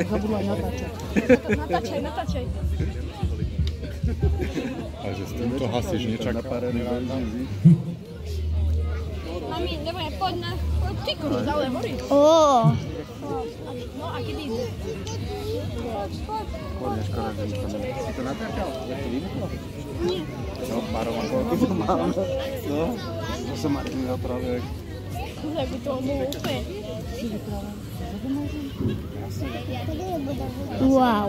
Zabudla aj natáčať. Natáčaj. Takže s týmto hasíš nečaká. Mami, dobre, poď na... Ty kurz, ale horí. No a kedy ide? Poď. Poďme, škoda, že už to nebude. Si to natáčal? Jak to vybuchlo? Nie. No, párovom koľky to mám. No, to som Martin opravil. Tak by to bolo úplne. Wow.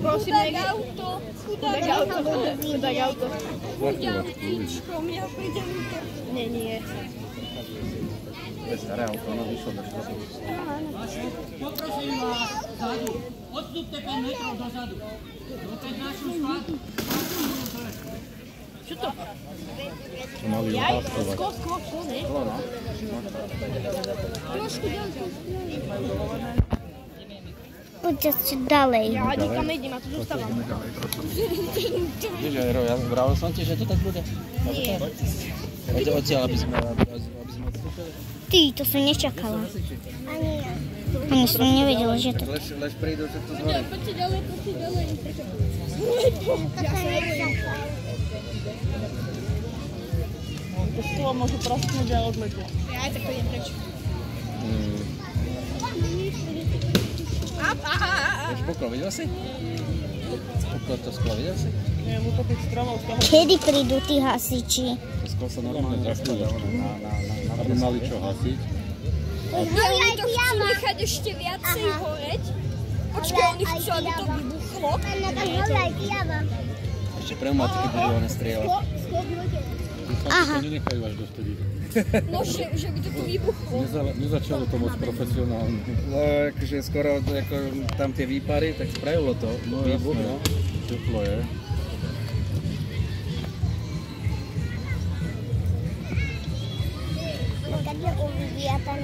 Prosím, nech auto. Chudák auto. Chudáčko, mňa prídem to. Nie. To je staré auto, ono vyšlo do škodu. Poprosím vás, vzadu, odstupte 5 metrov dozadu. Doteď našu skladu. Čo to? Mali otázkovať. Skôr, ne? Trošku ďalej. Poďte si ďalej. Ja nikam nejdem, a tu zostávam. Vieš, Jaro, ja vravil som ti, že to tak bude. Nie. Poďte odtiaľ, aby sme odstúpili. Ty, to som nečakala. Ani som nevedela, že to... Lež prídu, že to zhorí. Poďte ďalej. To skôr môžu prasknúť a odletia. Ja aj tak to idem preč. Vieš, pokol, videl si? Pokol to sklo, videl si? Nie, utopiť stravou z toho. Kedy prídu tí hasiči? To sklo sa normálne zastavilo. Aby mali čo hasiť. Oni to chcú nechať ešte viacej horeť. Počkaj, oni chcú, aby to vybuchlo. Ešte pneumatiky budú one strieľať. Aha. To nenechajú až do vtedy. No, že by to tu vybuchlo. Nezačalo to moc profesionálne. No, akože skoro ako tam tie výpary, tak spravilo to výbuch, no. Teplo je. Kde uvidí a tá